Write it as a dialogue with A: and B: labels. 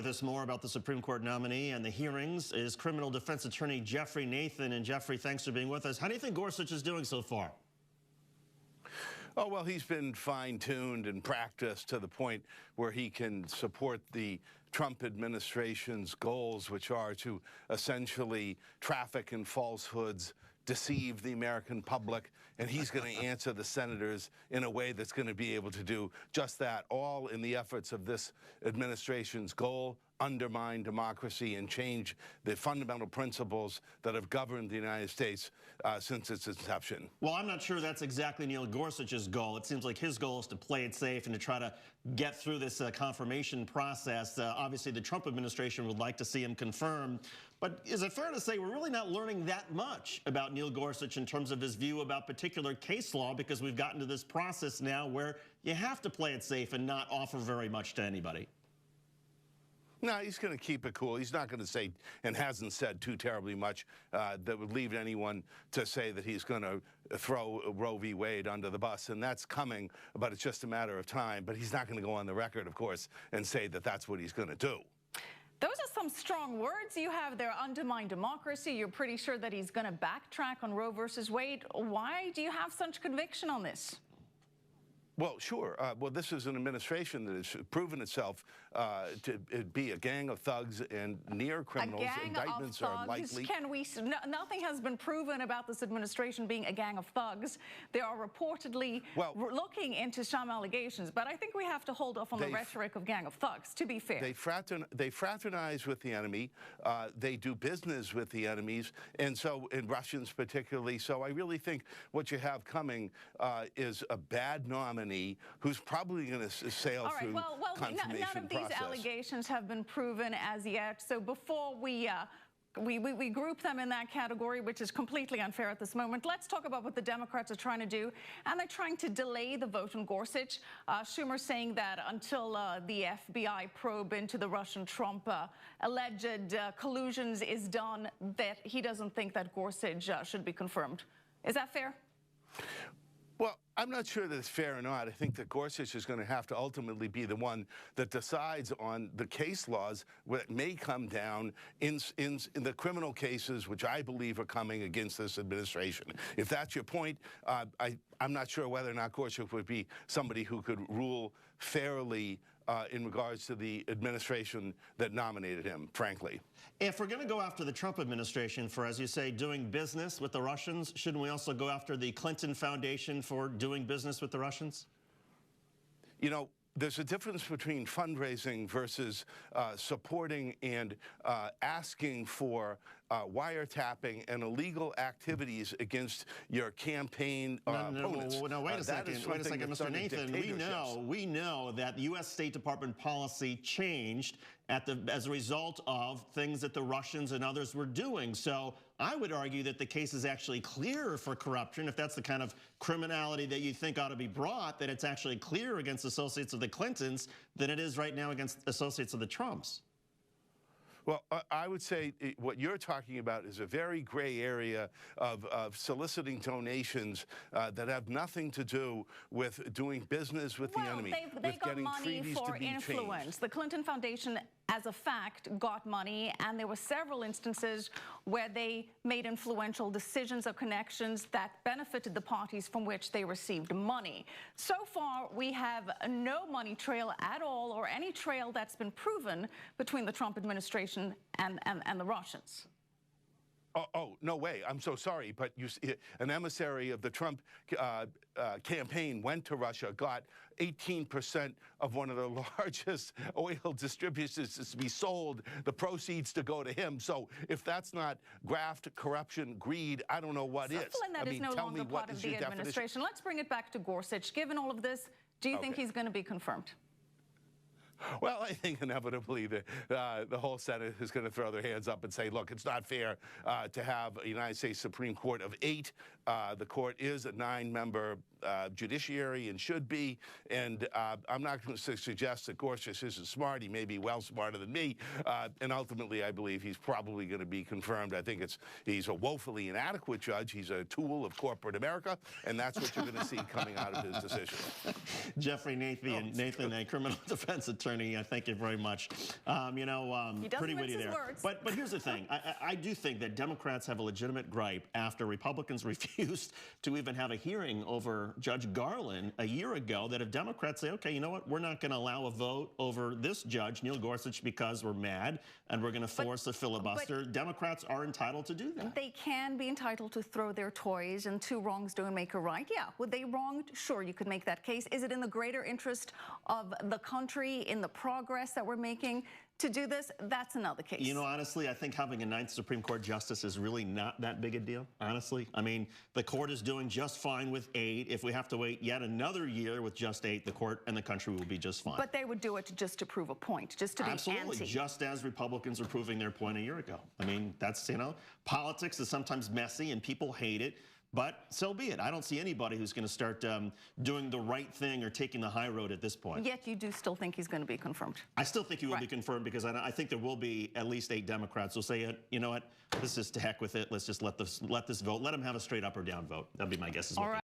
A: with us more about the Supreme Court nominee and the hearings is criminal defense attorney Geoffrey Nathan. And Geoffrey, thanks for being with us. How do you think Gorsuch is doing so far?
B: Oh, well, he's been fine-tuned and practiced to the point where he can support the Trump administration's goals, which are to essentially traffic in falsehoods, deceive the American public, and he's going to answer the senators in a way that's going to be able to do just that, all in the efforts of this administration's goal: undermine democracy and change the fundamental principles that have governed the United States since its inception.
A: Well, I'm not sure that's exactly Neil Gorsuch's goal. It seems like his goal is to play it safe and to try to get through this confirmation process. Obviously, the Trump administration would like to see him confirmed. But is it fair to say we're really not learning that much about Neil Gorsuch in terms of his view about particular case law, because we've gotten to this process now where you have to play it safe and not offer very much to anybody?
B: No, he's going to keep it cool. He's not going to say, and hasn't said too terribly much, that would leave anyone to say that he's going to throw Roe v. Wade under the bus. And that's coming, but it's just a matter of time. But he's not going to go on the record, of course, and say that that's what he's going to do.
C: Those are some strong words you have there. Undermine democracy. You're pretty sure that he's going to backtrack on Roe versus Wade. Why do you have such conviction on this?
B: Well, sure. Well, this is an administration that has proven itself to be a gang of thugs and near criminals. Indictments are likely.
C: Nothing has been proven about this administration being a gang of thugs. They are reportedly looking into some allegations, but I think we have to hold off on the rhetoric of gang of thugs, to be fair.
B: They fraternize with the enemy. They do business with the enemies, and so, in Russians particularly. So I really think what you have coming is a bad nominee who's probably going to sail through confirmation
C: none of these allegations have been proven as yet. So before we group them in that category, which is completely unfair at this moment, let's talk about what the Democrats are trying to do. And they're trying to delay the vote on Gorsuch. Schumer saying that until the FBI probe into the Russian-Trump alleged collusions is done, that he doesn't think that Gorsuch should be confirmed. Is that fair?
B: Well, I'm not sure that it's fair or not. I think that Gorsuch is going to have to ultimately be the one that decides on the case laws that may come down in the criminal cases, which I believe are coming against this administration. If that's your point, I'm not sure whether or not Gorsuch would be somebody who could rule fairly in regards to the administration that nominated him, frankly.
A: If we're going to go after the Trump administration for, as you say, doing business with the Russians, shouldn't we also go after the Clinton Foundation for doing business with the Russians?
B: You know, there's a difference between fundraising versus supporting and asking for wiretapping and illegal activities against your campaign opponents.
A: No, wait a second, Mr. Nathan. We know that the U.S. State Department policy changed as a result of things that the Russians and others were doing. So I would argue that the case is actually clearer for corruption. If that's the kind of criminality that you think ought to be brought, that it's actually clearer against associates of the Clintons than it is right now against associates of the Trumps.
B: Well, I would say what you're talking about is a very gray area of soliciting donations that have nothing to do with doing business with the enemy.
C: They got money for influence. The Clinton Foundation, as a fact, got money, and there were several instances where they made influential decisions or connections that benefited the parties from which they received money. So far, we have no money trail at all, or any trail that's been proven between the Trump administration and the Russians.
B: Oh, no way. I'm so sorry. But an emissary of the Trump campaign went to Russia, got 18% of one of the largest oil distributors to be sold, the proceeds to go to him. So if that's not graft, corruption, greed, I don't know what is.
C: That is no longer part of the administration. Let's bring it back to Gorsuch. Given all of this, do you think he's going to be confirmed?
B: Well, I think inevitably the whole Senate is going to throw their hands up and say, look, it's not fair to have a United States Supreme Court of 8. The court is a 9-member judiciary and should be. And I'm not going to suggest that Gorsuch isn't smart. He may be well smarter than me. And ultimately, I believe he's probably going to be confirmed. I think he's a woefully inadequate judge. He's a tool of corporate America, and that's what you're going to see coming out of his decision.
A: Geoffrey, Nathan, a criminal defense attorney, thank you very much. Pretty witty there.
C: Words.
A: But here's the thing. I do think that Democrats have a legitimate gripe after Republicans refused to even have a hearing over Judge Garland a year ago, that if Democrats say, okay, you know what, we're not going to allow a vote over this judge, Neil Gorsuch, because we're mad and we're going to force a filibuster, Democrats are entitled to do that.
C: They can be entitled to throw their toys, and two wrongs don't make a right. Yeah, were they wronged? Sure, you could make that case. Is it in the greater interest of the country, in the progress that we're making to do this? That's another case.
A: You know, honestly, I think having a 9th Supreme Court justice is really not that big a deal, honestly. I mean, the court is doing just fine with 8. If we have to wait yet another year with just 8, the court and the country will be just fine.
C: But they would do it just to prove a point, just to be
A: Absolutely,
C: anti.
A: just as Republicans were proving their point a year ago. I mean, that's, politics is sometimes messy and people hate it. But so be it. I don't see anybody who's going to start doing the right thing or taking the high road at this point.
C: Yet you do still think he's going to be confirmed.
A: I still think he will be confirmed, because I think there will be at least 8 Democrats who'll say, you know what, this is to heck with it. Let's just let this vote. Let him have a straight up or down vote. That'd be my guess as well.